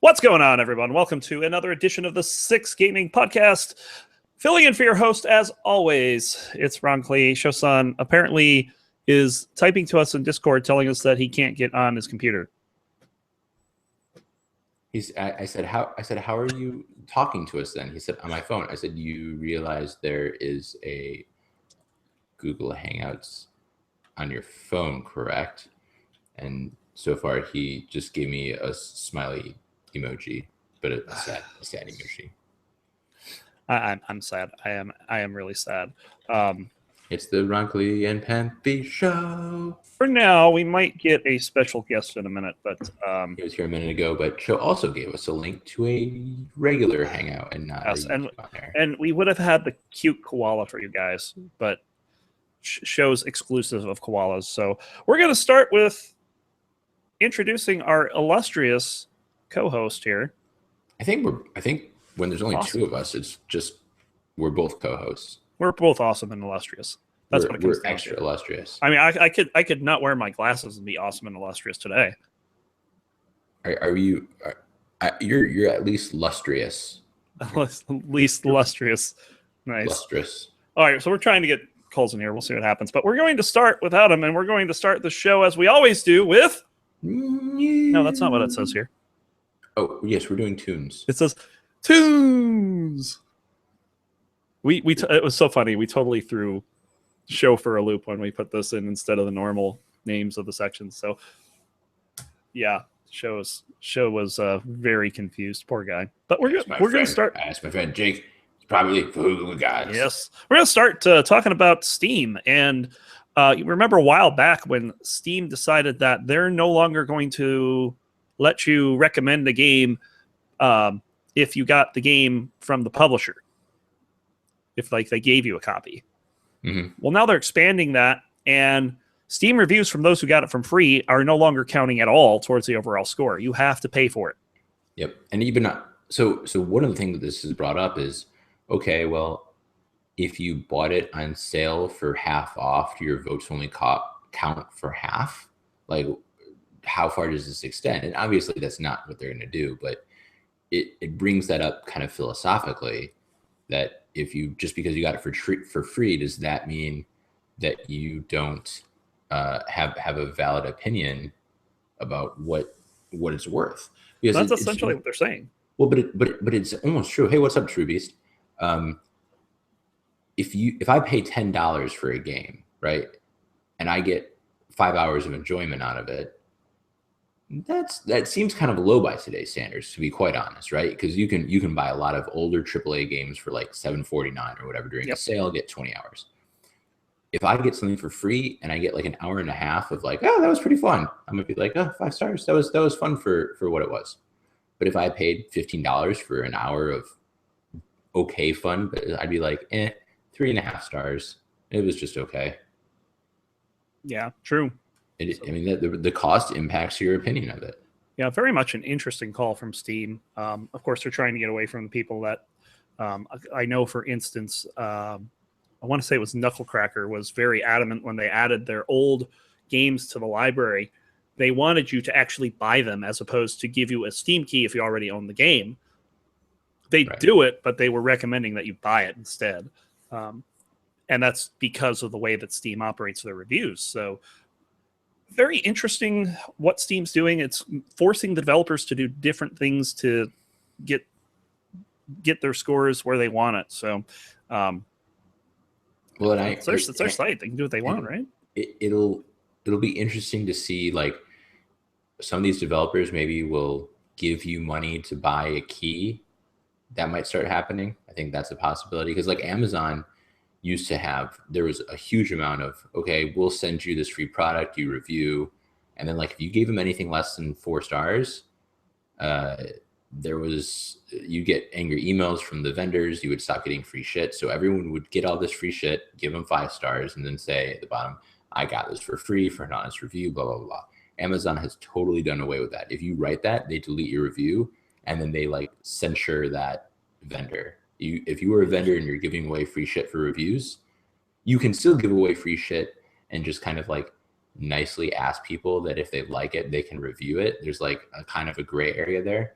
What's going on, everyone? Welcome to another edition of the Six Gaming Podcast. Filling in for your host, as always, it's Ron Clay. Shosan apparently is typing to us in Discord telling us that he can't get on his computer. I said, how are you talking to us then? He said, on my phone. I said, you realize there is a Google Hangouts on your phone, correct? And so far, he just gave me a smiley emoji, but a sad emoji. I'm sad. I am really sad. It's the Ronkley and Pampy show. For now, we might get a special guest in a minute, but he was here a minute ago. But Cho also gave us a link to a regular Hangout and not yes, a YouTube on there. And we would have had the cute koala for you guys, but shows exclusive of koalas. So we're going to start with introducing our illustrious co-host here. I think when there's only two of us, it's just we're both co-hosts. We're both awesome and illustrious. That's what it comes down extra to. Illustrious. I mean, I could not wear my glasses and be awesome and illustrious today. Are you? You're at least lustrous. Least illustrious. Nice. Lustrous. All right, so we're trying to get Coles in here. We'll see what happens. But we're going to start without him, and we're going to start the show as we always do with. No, that's not what it says here. Oh yes, we're doing tunes. It says tunes. It was so funny. We totally threw show for a loop when we put this in instead of the normal names of the sections. So yeah, show was very confused. Poor guy. But we're going to start. I asked my friend Jake. It's probably for guys. Yes, we're going to start talking about Steam. And you remember a while back when Steam decided that they're no longer going to let you recommend a game if you got the game from the publisher. If they gave you a copy. Mm-hmm. Well, now they're expanding that, and Steam reviews from those who got it from free are no longer counting at all towards the overall score. You have to pay for it. Yep, and even not so one of the things that this has brought up is, okay, well, if you bought it on sale for half off, do your votes only count for half? Like, how far does this extend? And obviously, that's not what they're going to do, but it brings that up kind of philosophically, that if you just because you got it for free, does that mean that you don't have a valid opinion about what it's worth? Because that's essentially what they're saying. Well, but it's almost true. Hey, what's up, True Beast? If I pay $10 for a game, right, and I get 5 hours of enjoyment out of it, that seems kind of low by today's standards, to be quite honest, right? Because you can buy a lot of older AAA games for like $7.49 or whatever during a sale, get 20 hours. If I get something for free and I get like an hour and a half of like, oh, that was pretty fun, I'm gonna be like, oh, 5 stars. That was fun for what it was. But if I paid $15 for an hour of okay fun, but I'd be like, 3.5 stars. It was just okay. Yeah, true. The cost impacts your opinion of it. Yeah, very much an interesting call from Steam. Of course, they're trying to get away from the people that I know, for instance, I want to say it was Knucklecracker was very adamant when they added their old games to the library. They wanted you to actually buy them as opposed to give you a Steam key if you already own the game. They do it, but they were recommending that you buy it instead. And that's because of the way that Steam operates their reviews. So very interesting what Steam's doing. It's forcing the developers to do different things to get their scores where they want it. So, it's their site. They can do what they want, right? It'll be interesting to see, like, some of these developers maybe will give you money to buy a key. That might start happening. I think that's a possibility, because like Amazon used to have, there was a huge amount of, okay, we'll send you this free product, you review, and then like if you gave them anything less than 4 stars, you get angry emails from the vendors, you would stop getting free shit. So everyone would get all this free shit, give them 5 stars, and then say at the bottom, I got this for free for an honest review, blah, blah, blah. Amazon has totally done away with that. If you write that, they delete your review, and then they like censure that vendor. If you were a vendor and you're giving away free shit for reviews, you can still give away free shit and just kind of like nicely ask people that if they like it, they can review it. There's like a kind of a gray area there.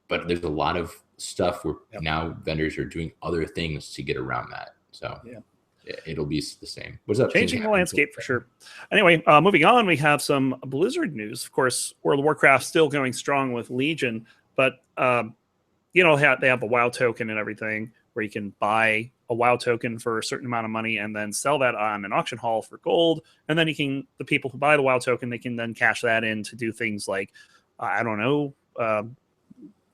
but there's a lot of stuff where Yep. now vendors are doing other things to get around that. So Yeah. it'll be the same. What's up? Changing the landscape for sure. Anyway, moving on, we have some Blizzard news. Of course, World of Warcraft still going strong with Legion, but you know, they have a WoW token and everything where you can buy a WoW token for a certain amount of money and then sell that on an auction hall for gold. And then the people who buy the WoW token, they can then cash that in to do things like, I don't know,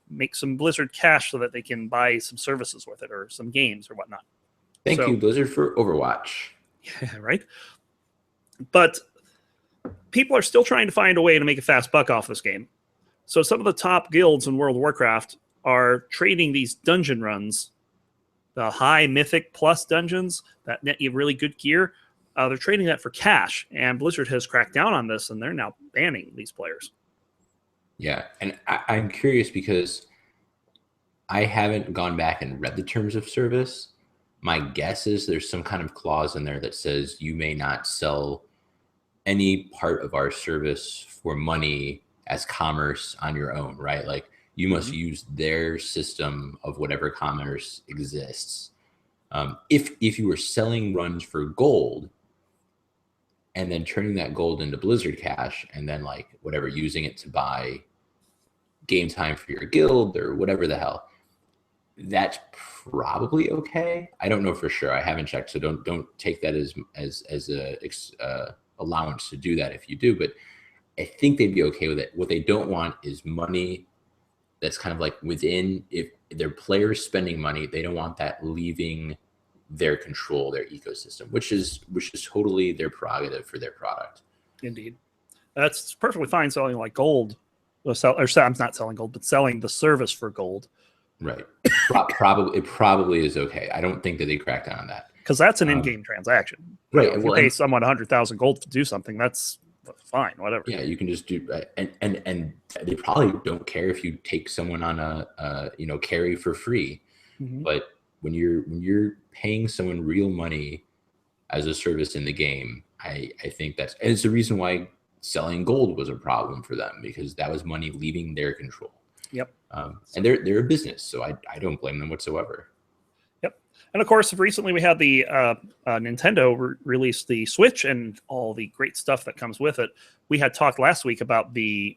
make some Blizzard cash so that they can buy some services with it or some games or whatnot. Thank you, Blizzard, for Overwatch. Yeah, right. But people are still trying to find a way to make a fast buck off this game. So some of the top guilds in World of Warcraft are trading these dungeon runs, the high mythic plus dungeons that net you really good gear. They're trading that for cash, and Blizzard has cracked down on this, and they're now banning these players. Yeah, and I'm curious because I haven't gone back and read the terms of service. My guess is there's some kind of clause in there that says you may not sell any part of our service for money as commerce on your own, right? Like you must use their system of whatever commerce exists. If you were selling runs for gold and then turning that gold into Blizzard cash and then like whatever, using it to buy game time for your guild or whatever the hell, that's probably okay. I don't know for sure. I haven't checked, so don't take that as a allowance to do that if you do. But I think they'd be okay with it. What they don't want is money that's kind of like within, if their players spending money, they don't want that leaving their control, their ecosystem, which is totally their prerogative for their product. Indeed, that's perfectly fine selling like gold, I'm not selling gold, but selling the service for gold. Right. It probably is okay. I don't think that they crack down on that because that's an in-game transaction. Right. If you pay someone 100,000 gold to do something, that's fine. Whatever. Yeah, you can just do, and they probably don't care if you take someone on a carry for free. But when you're paying someone real money as a service in the game, I think and it's the reason why selling gold was a problem for them, because that was money leaving their control. Yep. And they're a business, so I don't blame them whatsoever. Yep. And of course, recently we had the Nintendo release the Switch and all the great stuff that comes with it. We had talked last week about the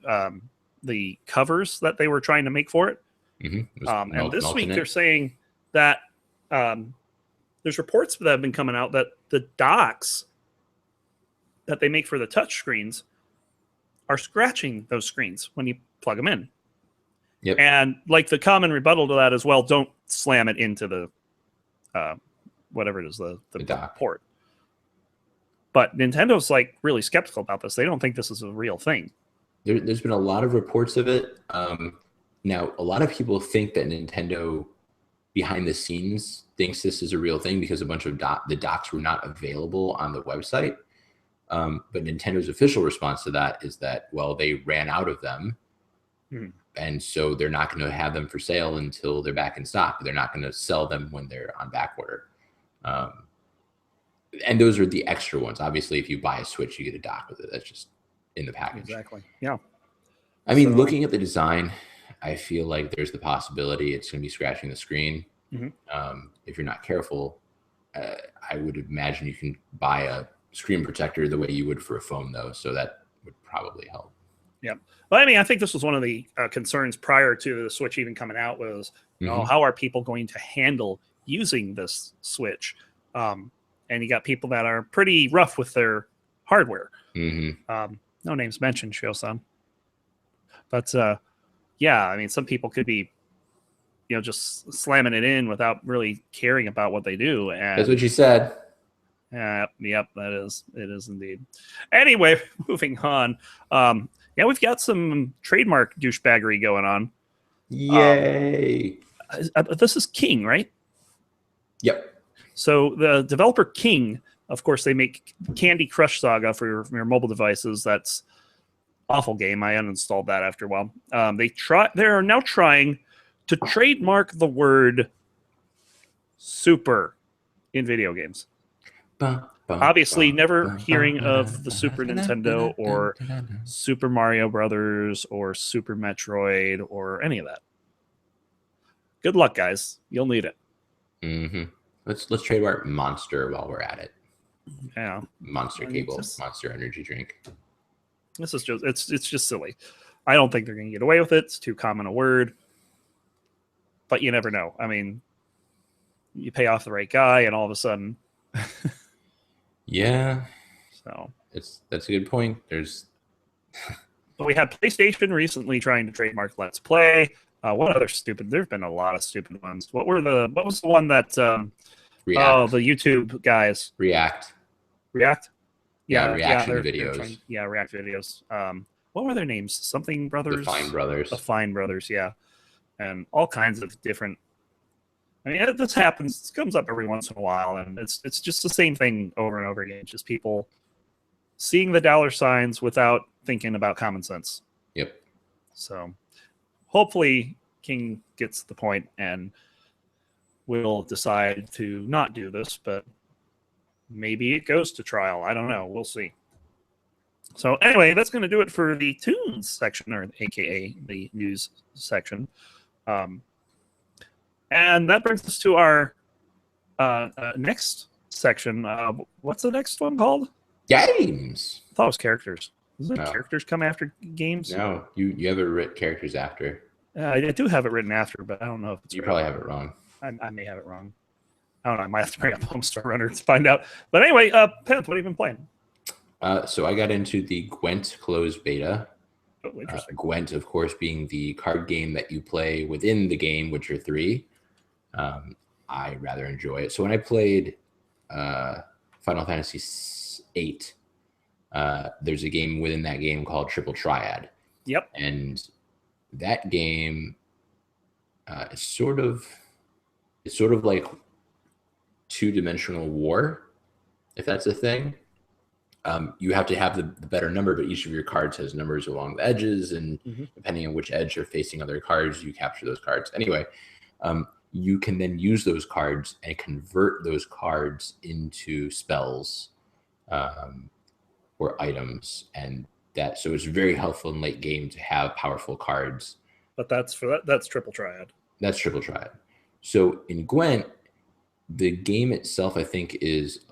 covers that they were trying to make for it. And this week they're saying that there's reports that have been coming out that the docks that they make for the touch screens are scratching those screens when you plug them in. Yep. And like the common rebuttal to that as well, don't slam it into the whatever it is, the port. But Nintendo's like really skeptical about this. They don't think this is a real thing. There's been a lot of reports of it. Now, a lot of people think that Nintendo behind the scenes thinks this is a real thing because a bunch of the docs were not available on the website. But Nintendo's official response to that is that, well, they ran out of them. And so they're not going to have them for sale until they're back in stock. They're not going to sell them when they're on back order. And those are the extra ones. Obviously, if you buy a Switch, you get a dock with it. That's just in the package. Exactly. Yeah. I mean, looking at the design, I feel like there's the possibility it's going to be scratching the screen. If you're not careful, I would imagine you can buy a screen protector the way you would for a phone, though. So that would probably help. Yeah. Well, I mean, I think this was one of the concerns prior to the Switch even coming out was, how are people going to handle using this Switch? And you got people that are pretty rough with their hardware. No names mentioned, Shio-san. But yeah, I mean, some people could be, just slamming it in without really caring about what they do. And that's what you said. Yep, it is indeed. Anyway, moving on. Yeah, we've got some trademark douchebaggery going on. Yay! This is King, right? Yep. So the developer King, of course, they make Candy Crush Saga for your mobile devices. That's awful game. I uninstalled that after a while. They are now trying to trademark the word "super" in video games. Obviously, never hearing of the Super Nintendo or Super Mario Brothers or Super Metroid or any of that. Good luck, guys. You'll need it. Mm-hmm. Let's trademark Monster while we're at it. Yeah. Monster cable, Monster energy drink. This is just it's just silly. I don't think they're going to get away with it. It's too common a word. But you never know. I mean, you pay off the right guy, and all of a sudden, yeah. So that's a good point. But we had PlayStation recently trying to trademark Let's Play. What other stupid? There've been a lot of stupid ones. What was the one that? React. The YouTube guys. React. Yeah, reaction they're videos. React videos. What were their names? Something Brothers. The Fine Brothers. The Fine Brothers. Yeah, and all kinds of different. I mean, this happens. This comes up every once in a while, and it's just the same thing over and over again. Just people seeing the dollar signs without thinking about common sense. Yep. So hopefully King gets the point and will decide to not do this, but maybe it goes to trial. I don't know. We'll see. So anyway, that's going to do it for the tunes section, or AKA the news section. And that brings us to our next section. What's the next one called? Games. I thought it was characters. Doesn't characters come after games? No, you have it written characters after. I do have it written after, but I don't know if it's You right. probably have it wrong. I may have it wrong. I don't know. I might have to bring up Homestar Runner to find out. But anyway, Pent, what have you been playing? So I got into the Gwent closed beta. Oh, interesting. Gwent, of course, being the card game that you play within the game Witcher 3. I rather enjoy it. So when I played Final Fantasy VIII, there's a game within that game called Triple Triad. Yep. And that game is sort of like two-dimensional war, if that's a thing. You have to have the better number, but each of your cards has numbers along the edges, and depending on which edge you're facing other cards, you capture those cards. Anyway, you can then use those cards and convert those cards into spells or items, and so it's very helpful in late game to have powerful cards. But that's Triple Triad. That's Triple Triad. So in Gwent, the game itself, I think, is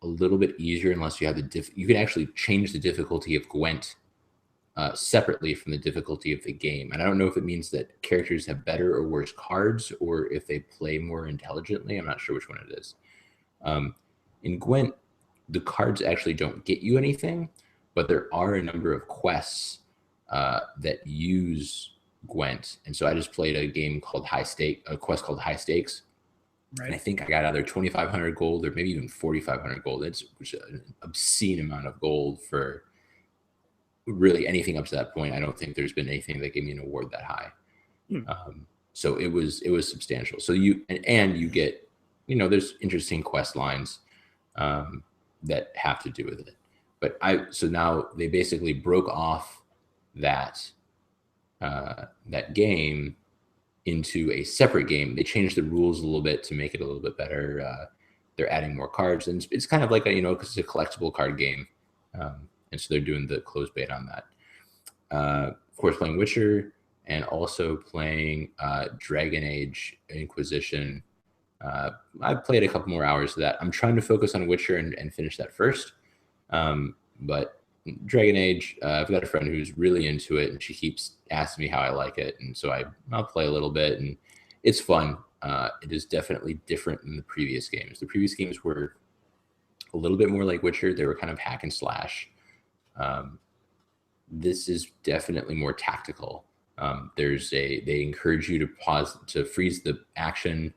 a little bit easier unless you have you can actually change the difficulty of Gwent separately from the difficulty of the game. And I don't know if it means that characters have better or worse cards, or if they play more intelligently. I'm not sure which one it is. In Gwent, the cards actually don't get you anything, but there are a number of quests that use Gwent. And so I just played a quest called High Stakes. Right. And I think I got either 2,500 gold or maybe even 4,500 gold. Which is an obscene amount of gold for really anything up to that point. I don't think there's been anything that gave me an award that high. So it was substantial. So you get, there's interesting quest lines that have to do with it. But so now they basically broke off that game into a separate game. They changed the rules a little bit to make it a little bit better. They're adding more cards, and it's kind of like because it's a collectible card game, and so they're doing the closed beta on that. Of course, playing Witcher and also playing Dragon Age Inquisition. I've played a couple more hours of that. I'm trying to focus on Witcher and finish that first, but Dragon Age, I've got a friend who's really into it, and she keeps asking me how I like it, and so I'll play a little bit, and it's fun. It is definitely different than the previous games. The previous games were a little bit more like Witcher. They were kind of hack and slash. This is definitely more tactical. They encourage you to pause, to freeze the action,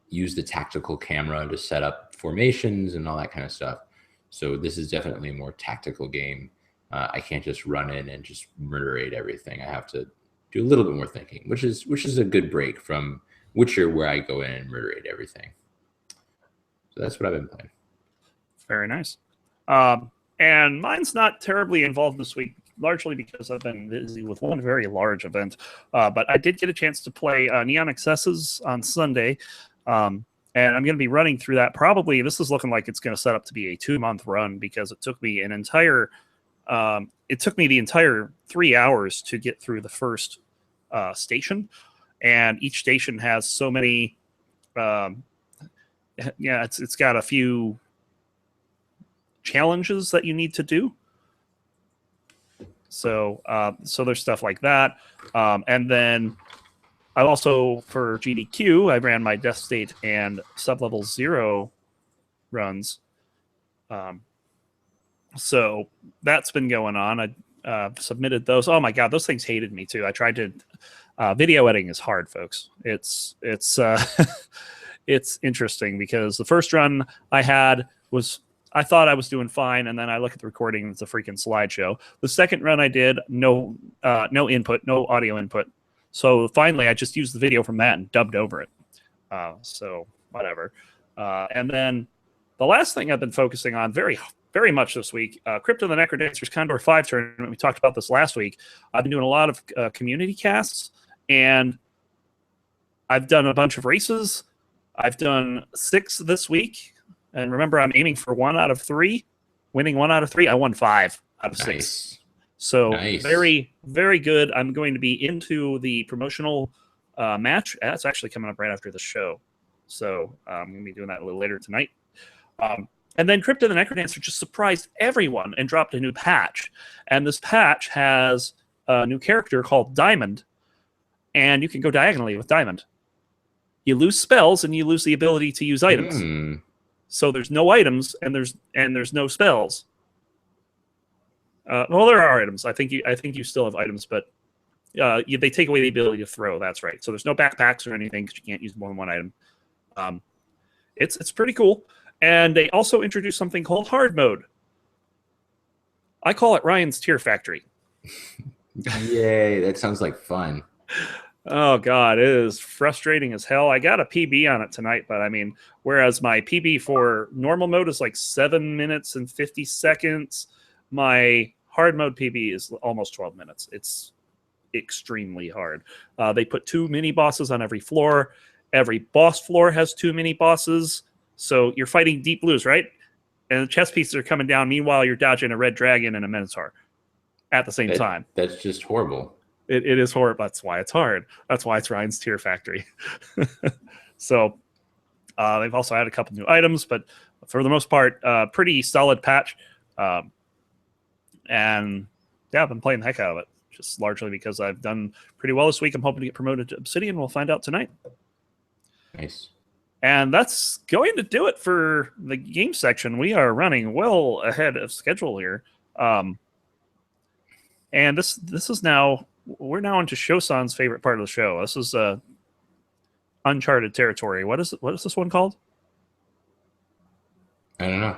use the tactical camera to set up formations and all that kind of stuff. So this is definitely a more tactical game. I can't just run in and just murderate everything. I have to do a little bit more thinking, which is a good break from Witcher, where I go in and murderate everything. So that's what I've been playing. Very nice. And mine's not terribly involved this week, largely because I've been busy with one very large event. But I did get a chance to play Neon Excesses on Sunday. And I'm going to be running through that. Probably this is looking like it's going to set up to be a 2-month run, because it took me the entire 3 hours to get through the first station. and each station has so many. It's got a few challenges that you need to do. So there's stuff like that, and then I also, for GDQ, I ran my Death State and Sublevel 0 runs. So that's been going on. I submitted those. Oh my god, those things hated me too. I tried to. Video editing is hard, folks. It's it's interesting because the first run I had was, I thought I was doing fine, and then I look at the recording and it's a freaking slideshow. The second run I did, no input, no audio input. So finally, I just used the video from that and dubbed over it. So whatever. And then the last thing I've been focusing on very, very much this week, Crypto the Necrodancer's Condor 5 tournament. We talked about this last week. I've been doing a lot of community casts, and I've done a bunch of races. I've done 6 this week. And remember, I'm aiming for 1 out of 3. Winning 1 out of 3. I won 5 out of 6. So very, very good. I'm going to be into the promotional match. That's actually coming up right after the show. So I'm going to be doing that a little later tonight. And then Crypto the Necrodancer just surprised everyone and dropped a new patch. And this patch has a new character called Diamond. And you can go diagonally with Diamond. You lose spells and you lose the ability to use items. So there's no items and there's no spells. Well, there are items. I think you still have items, but they take away the ability to throw. That's right. So there's no backpacks or anything because you can't use more than one item. It's pretty cool. And they also introduced something called hard mode. I call it Ryan's Tier Factory. Yay, that sounds like fun. Oh, God, it is frustrating as hell. I got a PB on it tonight, but I mean, whereas my PB for normal mode is like 7 minutes and 50 seconds, my hard mode PB is almost 12 minutes. It's extremely hard. They put 2 mini bosses on every floor. Every boss floor has 2 mini bosses. So you're fighting deep blues, right? And the chess pieces are coming down. Meanwhile, you're dodging a red dragon and a minotaur at the same time. That's just horrible. It is horrible. That's why it's hard. That's why it's Ryan's Tier Factory. So they've also added a couple new items, but for the most part, pretty solid patch. And yeah, I've been playing the heck out of it, just largely because I've done pretty well this week. I'm hoping to get promoted to Obsidian. We'll find out tonight. Nice. And that's going to do it for the game section. We are running well ahead of schedule here. And this is now, we're now into Shosan's favorite part of the show. This is uncharted territory. What is this one called? I don't know.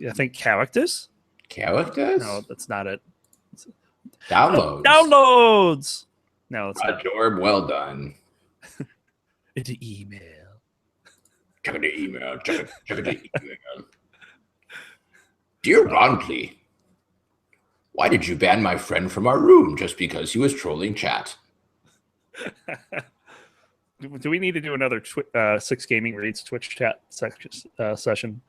I think Cactus? Cactus? No, that's not it. Downloads. Downloads! No, it's not. Jorb, well done. Into email. Check the email. Check the email. Dear Rontley, why did you ban my friend from our room just because he was trolling chat? Do we need to do another Six Gaming Reads Twitch chat session?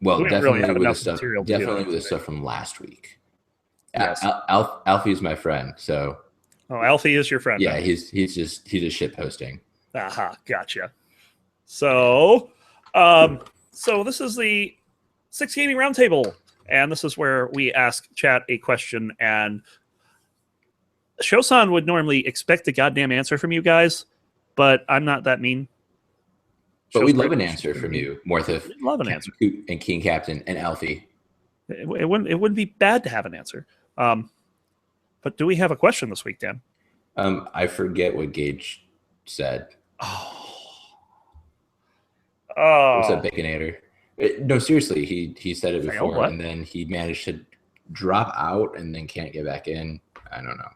Well, we definitely really with the stuff. Definitely with the stuff from last week. Yes. Alfie's my friend, so. Oh, Alfie is your friend. Yeah, he's just shit posting. Aha, gotcha. So this is the Six Gaming Roundtable, and this is where we ask chat a question, and Shosan would normally expect a goddamn answer from you guys, but I'm not that mean. But we'd love an answer from you, Morthif. We'd love an answer. And King Captain and Alfie. It wouldn't be bad to have an answer. But do we have a question this week, Dan? I forget what Gage said. What's that Baconator? No, seriously, he said it before, and then he managed to drop out and then can't get back in. I don't know.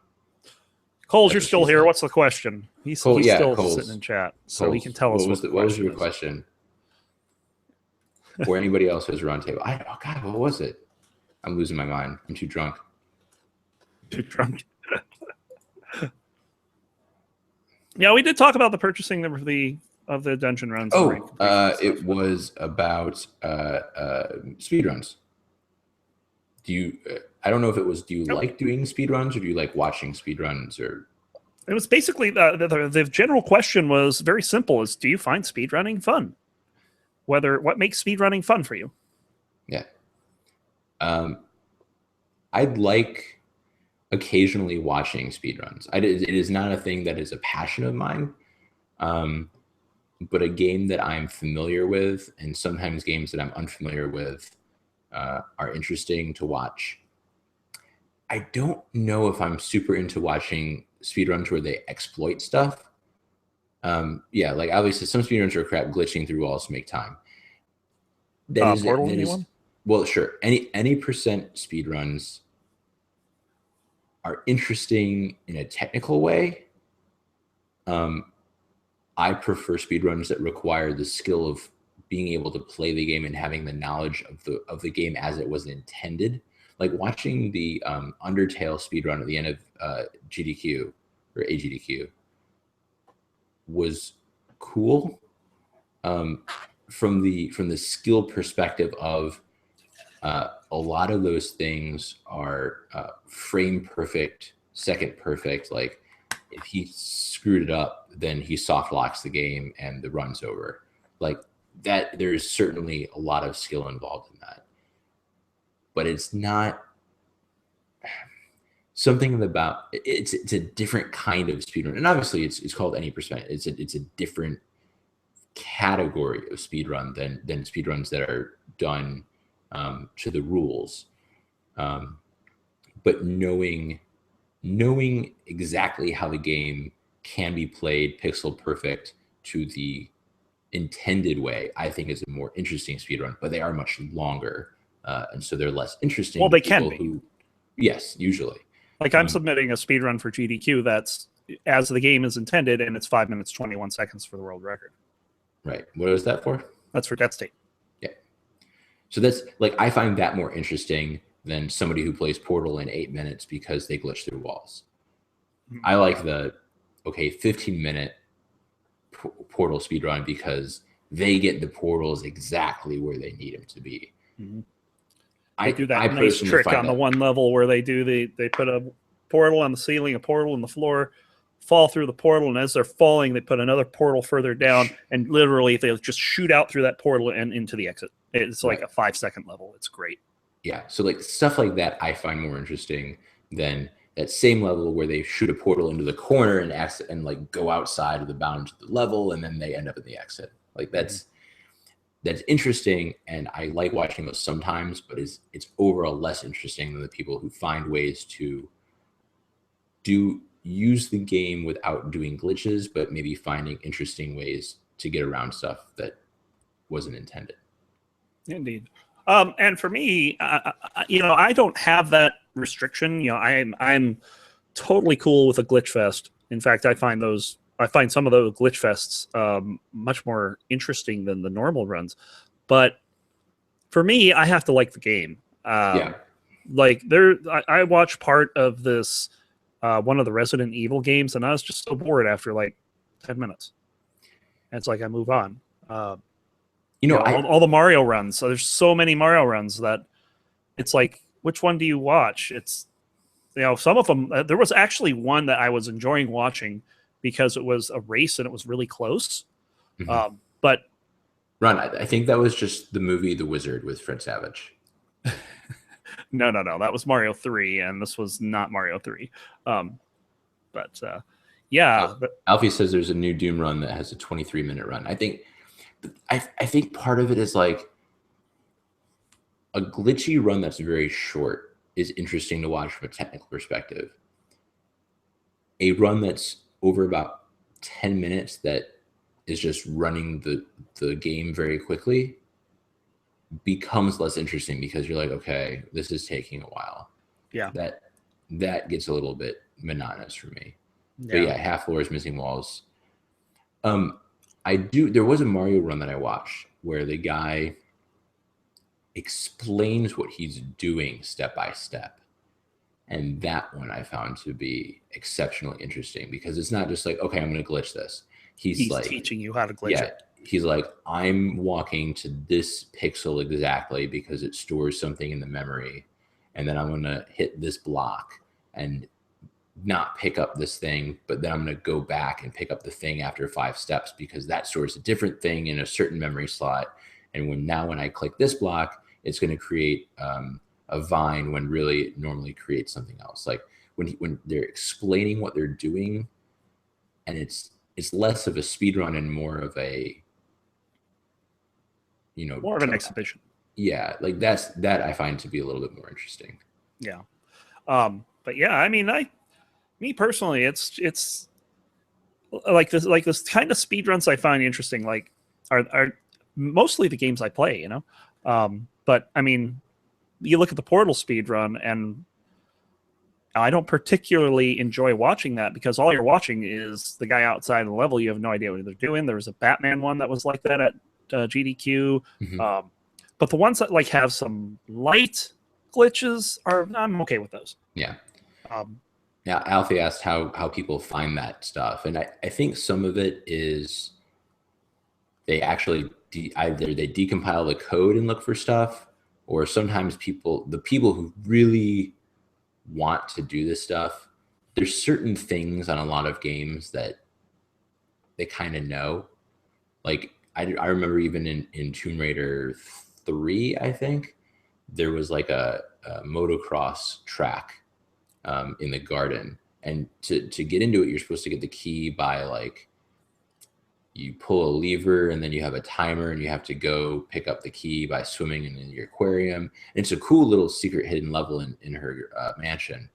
Coles, you're still here. What's the question? He's still sitting in chat, so he can tell us what was your question. Or anybody else who's around table. Oh God, what was it? I'm losing my mind. I'm too drunk. Too drunk. Yeah, we did talk about the purchasing of the dungeon runs. It was about speedruns. Do you? I don't know if it was. Do you like doing speedruns, or do you like watching speedruns? Or It was basically the general question was very simple: is do you find speedrunning fun? What makes speedrunning fun for you? Yeah. I'd like occasionally watching speedruns. It is not a thing that is a passion of mine, but a game that I'm familiar with, and sometimes games that I'm unfamiliar with, are interesting to watch. I don't know if I'm super into watching speedruns where they exploit stuff. Yeah, like obviously some speedruns are crap, glitching through walls to make time. Portal, That is anyone? well, sure. Any percent speedruns are interesting in a technical way. I prefer speedruns that require the skill of being able to play the game and having the knowledge of the game as it was intended. Like watching the Undertale speedrun at the end of GDQ or AGDQ was cool, from the skill perspective of a lot of those things are frame perfect, second perfect. Like if he screwed it up, then he soft locks the game and the run's over. Like that, there's certainly a lot of skill involved in that, but it's not something about it's a different kind of speedrun. And obviously it's called any percent. It's a different category of speedrun than speedruns that are done to the rules. But knowing exactly how the game can be played pixel perfect to the intended way, I think is a more interesting speedrun, but they are much longer. And so they're less interesting Well, to they can people be. who, yes, usually. Like I'm submitting a speedrun for GDQ that's as the game is intended, and it's 5 minutes 21 seconds for the world record. Right. What was that for? That's for Death State. Yeah. So that's like, I find that more interesting than somebody who plays Portal in 8 minutes because they glitch through walls. I like the 15-minute Portal speedrun because they get the portals exactly where they need them to be. They do that nice trick on the one level where they put a portal on the ceiling, a portal on the floor, fall through the portal, and as they're falling, they put another portal further down, and literally they'll just shoot out through that portal and into the exit. It's like a 5-second level. It's great. Yeah, so like stuff like that I find more interesting than that same level where they shoot a portal into the corner and like go outside of the bounds of the level and then they end up in the exit. Like that's interesting, and I like watching those sometimes, but it's overall less interesting than the people who find ways to use the game without doing glitches, but maybe finding interesting ways to get around stuff that wasn't intended. Indeed. And for me, I don't have that restriction. I'm totally cool with a glitch fest. In fact, I find some of those glitch fests much more interesting than the normal runs. But for me, I have to like the game. Like I watched part of this one of the Resident Evil games, and I was just so bored after like 10 minutes. And it's like I move on. All the Mario runs. So there's so many Mario runs that it's like, which one do you watch? It's, some of them. There was actually one that I was enjoying watching because it was a race and it was really close. But Ron, I think that was just the movie The Wizard with Fred Savage. No, that was Mario 3, and this was not Mario 3. Alfie says there's a new Doom run that has a 23-minute run. I think part of it is like a glitchy run that's very short is interesting to watch from a technical perspective. A run that's over about 10 minutes that is just running the game very quickly becomes less interesting because you're like, okay, this is taking a while. Yeah. That gets a little bit monotonous for me. Yeah. But yeah, half floors, missing walls. There was a Mario run that I watched where the guy explains what he's doing step by step. And that one I found to be exceptionally interesting because it's not just like, okay, I'm going to glitch this. He's like teaching you how to glitch it. He's like, I'm walking to this pixel exactly because it stores something in the memory. And then I'm going to hit this block. And not pick up this thing, but then I'm going to go back and pick up the thing after 5 steps because that stores a different thing in a certain memory slot. And when I click this block, it's going to create a vine when really it normally creates something else. Like when they're explaining what they're doing, and it's less of a speed run and more of a, more of an exhibition. Yeah, like that I find to be a little bit more interesting. Yeah. But yeah, I mean, me personally, it's like this kind of speedruns I find interesting, like are mostly the games I play, but I mean, you look at the Portal speedrun, and I don't particularly enjoy watching that because all you're watching is the guy outside the level. You have no idea what they're doing. There was a Batman one that was like that at GDQ. Mm-hmm. But the ones that like have some light glitches I'm okay with those. Yeah. Yeah, Alfie asked how people find that stuff, and I think some of it is they actually either they decompile the code and look for stuff, or sometimes the people who really want to do this stuff, there's certain things on a lot of games that they kind of know. Like I remember even in Tomb Raider 3, I think there was like a motocross track in the garden, and to get into it, you're supposed to get the key by like you pull a lever and then you have a timer and you have to go pick up the key by swimming in your aquarium. And it's a cool little secret hidden level in her mansion.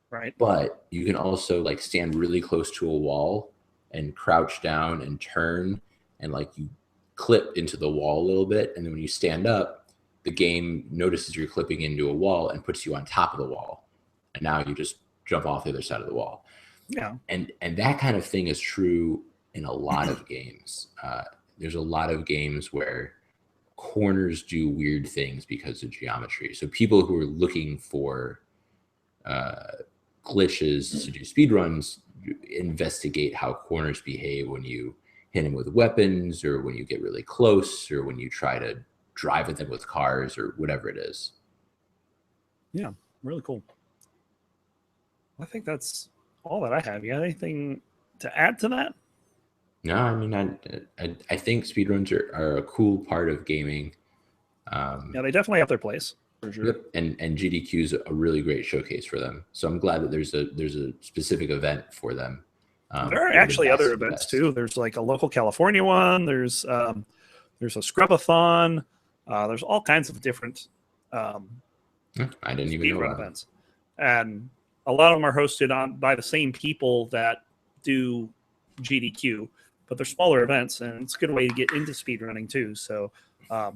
Right. But you can also like stand really close to a wall and crouch down and turn, and like you clip into the wall a little bit. And then when you stand up, the game notices you're clipping into a wall and puts you on top of the wall. And now you just jump off the other side of the wall. Yeah. And that kind of thing is true in a lot of games. There's a lot of games where corners do weird things because of geometry. So people who are looking for glitches to do speedruns investigate how corners behave when you hit them with weapons, or when you get really close, or when you try to drive at them with cars, or whatever it is. Yeah, really cool. I think that's all that I have. You got anything to add to that? No, I mean, I think speedruns are a cool part of gaming. Yeah, they definitely have their place for sure. Yep. And GDQ is a really great showcase for them. So I'm glad that there's a specific event for them. There are actually other events too. There's like a local California one. There's a scrubathon. There's all kinds of different I didn't even know events, and a lot of them are hosted by the same people that do GDQ, but they're smaller events, and it's a good way to get into speedrunning too. So I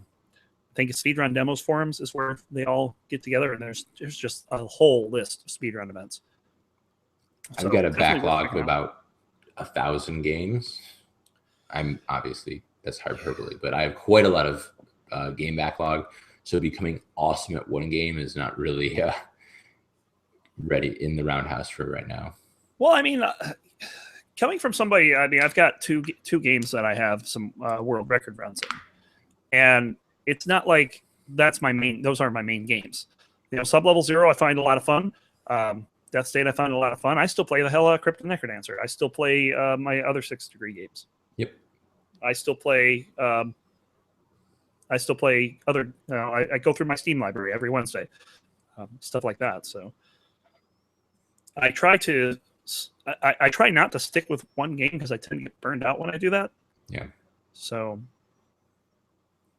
think Speedrun Demos forums is where they all get together, and there's just a whole list of speedrun events. I've got a backlog of about 1,000 games. I'm obviously, that's hyperbole, but I have quite a lot of game backlog. So becoming awesome at one game is not really ready in the roundhouse for right now. Well, I mean, coming from somebody, I mean, I've got two games that I have some world record runs in, and it's not like that's my main. Those aren't my main games. Sublevel 0, I find a lot of fun. Death State, I find a lot of fun. I still play the hell out of Crypt of Necrodancer. I still play my other 6th degree games. Yep. I still play other. I go through my Steam library every Wednesday, stuff like that. So I try to. I try not to stick with one game because I tend to get burned out when I do that. Yeah. So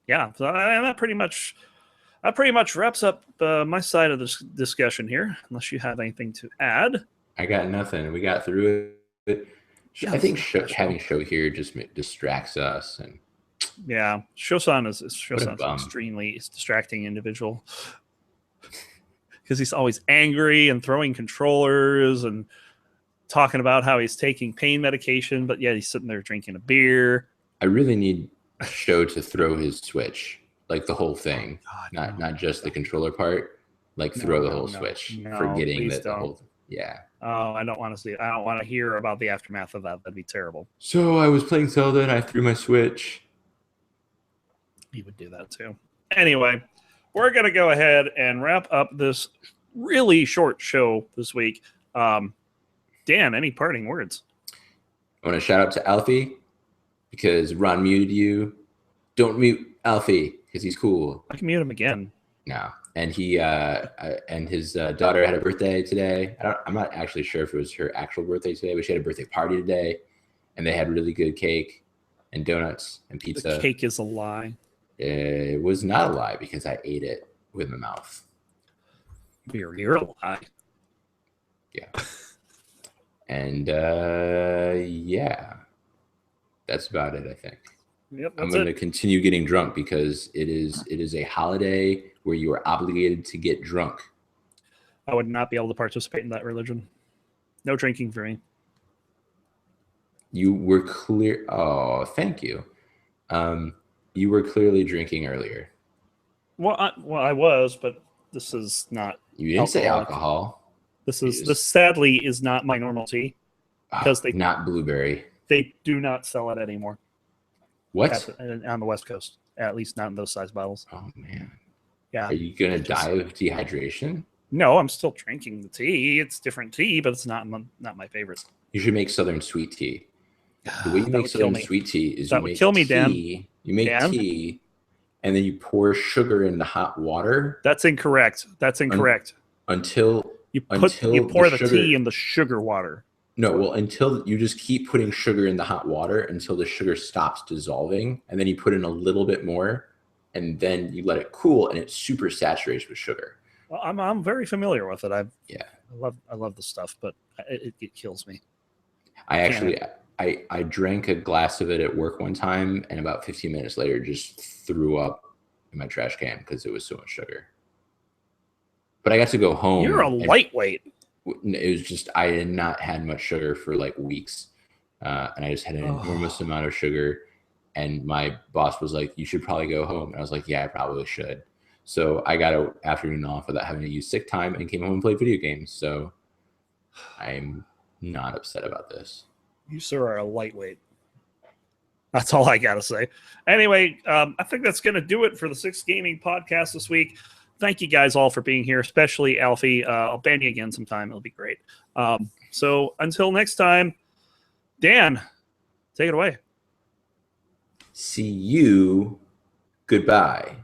yeah, so that pretty much wraps up my side of this discussion here. Unless you have anything to add. I got nothing. We got through it. Yeah, I think having Show here just distracts us, and yeah, Shosan's an extremely distracting individual because he's always angry and throwing controllers and talking about how he's taking pain medication, but yet he's sitting there drinking a beer. I really need Show to throw his Switch, like the whole thing, not just the controller part, like throw the whole Switch, forgetting that the whole thing. Yeah. Oh, I don't want to see it. I don't want to hear about the aftermath of that. That'd be terrible. So I was playing Zelda and I threw my Switch. He would do that too. Anyway, we're going to go ahead and wrap up this really short show this week. Dan, any parting words? I want to shout out to Alfie because Ron muted you. Don't mute Alfie because he's cool. I can mute him again. No, and he and his daughter had a birthday today. I'm not actually sure if it was her actual birthday today, but she had a birthday party today, and they had really good cake and donuts and pizza. The cake is a lie. It was not a lie because I ate it with my mouth. You're a lie. Yeah. And yeah, that's about it, I think. Yep, I'm going to continue getting drunk because it is a holiday where you are obligated to get drunk. I would not be able to participate in that religion. No drinking for me. You were clear. Oh, thank you. You were clearly drinking earlier. Well, I was, but this is not. You didn't say alcohol. This sadly is not my normal tea because they not blueberry. They do not sell it anymore. What? On the West Coast, at least not in those size bottles. Oh man. Yeah. Are you gonna die of dehydration? No, I'm still drinking the tea. It's different tea, but it's not my favorite. You should make Southern sweet tea. The way you make Southern sweet tea is you make tea. You make tea, and then you pour sugar into hot water. That's incorrect. Until you pour the tea in the sugar water. No, well, until you just keep putting sugar in the hot water until the sugar stops dissolving, and then you put in a little bit more, and then you let it cool, and it super saturates with sugar. Well, I'm very familiar with it. I love the stuff, but it kills me. I drank a glass of it at work one time, and about 15 minutes later, just threw up in my trash can because it was so much sugar. But I got to go home. You're a lightweight. It was just I had not had much sugar for like weeks, and I just had an enormous amount of sugar. And my boss was like, "You should probably go home." And I was like, "Yeah, I probably should." So I got an afternoon off without having to use sick time and came home and played video games. So I'm not upset about this. You, sir, are a lightweight. That's all I got to say. Anyway, I think that's going to do it for the Six Gaming Podcast this week. Thank you guys all for being here, especially Alfie. I'll ban you again sometime. It'll be great. So until next time, Dan, take it away. See you. Goodbye.